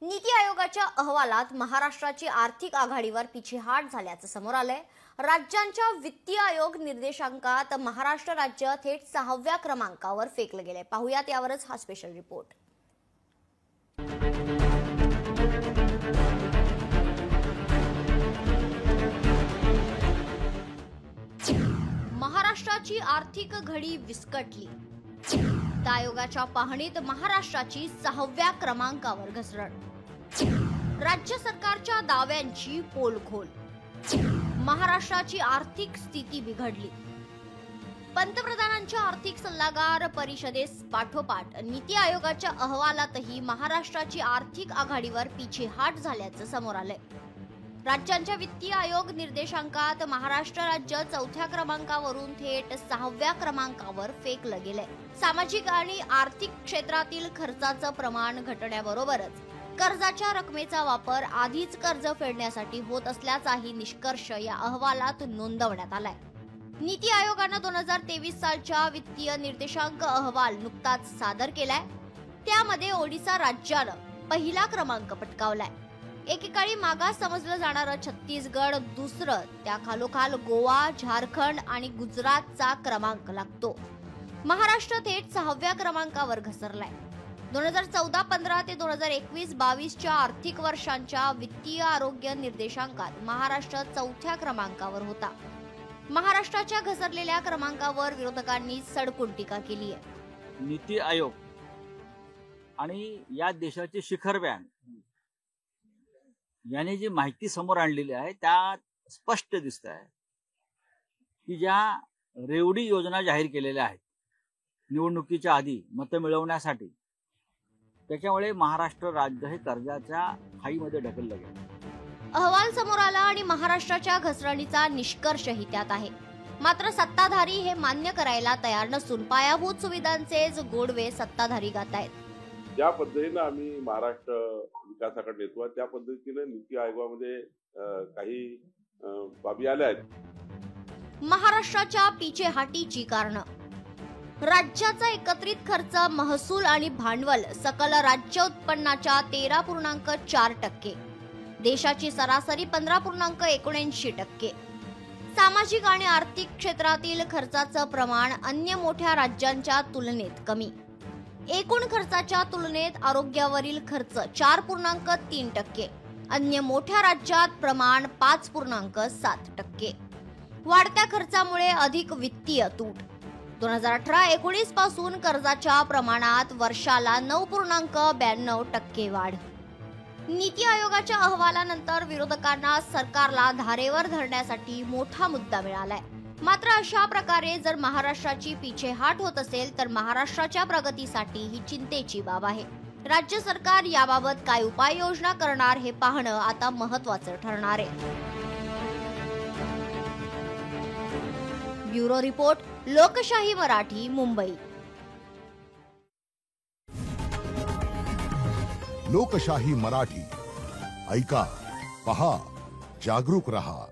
नीती आयोगाच्या अहवालात महाराष्ट्राची आर्थिक आघाडीवर पिछेहाट झाल्याचं समोर आलंय। राज्यांच्या वित्तीय आयोग निर्देशांकात महाराष्ट्र राज्य थेट 6व्या क्रमांकावर फेकलं गेलंय। पाहूयात यावरच हा स्पेशल रिपोर्ट। महाराष्ट्राची आर्थिक घडी विस्कटली। आयोगाच्या पाहणीत महाराष्ट्राची 6व्या क्रमांकावर घसरण। राज्य सरकारच्या दाव्यांची पोलखोल। महाराष्ट्राची आर्थिक स्थिती बिघडली। पंतप्रधानांच्या आर्थिक सल्लागार परिषदेस पाठोपाठ नीती आयोगाच्या अहवालातही महाराष्ट्राची आर्थिक आघाडीवर पिछेहाट झाल्याचं समोर आलंय। राज्यांच्या वित्तीय आयोग निर्देशांकात महाराष्ट्र राज्य 4थ्या क्रमांकावरून थेट 6व्या क्रमांकावर फेकलं गेलंय। सामाजिक आणि आर्थिक क्षेत्रातील खर्चाचं प्रमाण घटण्याबरोबरच कर्जाच्या रकमेचा वापर आधीच कर्ज फेडण्यासाठी होत असल्याचाही निष्कर्ष या अहवालात नोंदवण्यात आलाय। नीती आयोगानं 2023 सालच्या वित्तीय निर्देशांक अहवाल नुकताच सादर केलाय। त्यामध्ये ओडिशा राज्यानं पहिला क्रमांक पटकावलाय। एकेकाळी मागास समजलं जाणारं छत्तीसगड दुसरं, त्या खालोखाल गोवा, झारखंड आणि गुजरातचा क्रमांक लागतो। महाराष्ट्र थेट 6व्या क्रमांकावर घसरलाय। 2014-15 ते 2021-22 आर्थिक वर्षांच्या वित्तीय आरोग्य निर्देशांकात महाराष्ट्र 4थ्या क्रमांकावर होता। महाराष्ट्राच्या घसरलेल्या क्रमांकावर विरोधकांनी सडकून टीका केली आहे। नीती आयोग आणि या देशाचे शिखर बँक याने जी माहिती समोर आणलेली आहे त्यात स्पष्ट दिसत आहे की ज्या रेवडी योजना जाहीर केलेल्या आहेत निवडणुकीच्या आधी मतं मिळवण्यासाठी, त्याच्यामुळे महाराष्ट्र राज्य हे कर्जाच्या खाईमध्ये ढकललं गेलं। अहवाल समोर आला आणि महाराष्ट्राच्या घसरणीचा निष्कर्षही त्यात आहे। मात्र सत्ताधारी हे मान्य करायला तयार नसून पायाभूत सुविधांचेच गोडवे सत्ताधारी गातायत। ज्या पद्धतीने आम्ही महाराष्ट्र विकासाकडे नेतो त्या पद्धतीने नीती आयोगामध्ये काही बाबी आल्या आहेत। महाराष्ट्राच्या पिछेहाटीची कारणं: राज्याचा एकत्रित खर्च, महसूल आणि भांडवल सकल राज्य उत्पन्नाच्या 13.4%, देशाची सरासरी 15.79%। सामाजिक आणि आर्थिक क्षेत्रातील खर्चाचं प्रमाण अन्य मोठ्या राज्यांच्या तुलनेत कमी। एकूण खर्चाच्या तुलनेत आरोग्यावरील खर्च 4.3%, अन्य मोठ्या राज्यात प्रमाण 5.7%। वाढत्या खर्चामुळे अधिक वित्तीय तूट। 2018-19 पासून कर्जाच्या प्रमाणात वर्षाला 9.92% वाढ। नीती आयोगाच्या अहवालानंतर विरोधकांना सरकारला धारेवर धरण्यासाठी मोठा मुद्दा मिळालाय। मात्र अशा प्रकारे जर महाराष्ट्राची पिछेहाट होत असेल तर महाराष्ट्राच्या प्रगतीसाठी ही चिंतेची बाब आहे। राज्य सरकार याबाबत काय उपाययोजना करणार हे पाहणं आता महत्त्वाचं ठरणार आहे। ब्युरो रिपोर्ट, लोकशाही मराठी, मुंबई। लोकशाही मराठी ऐका, पहा, जागरूक रहा।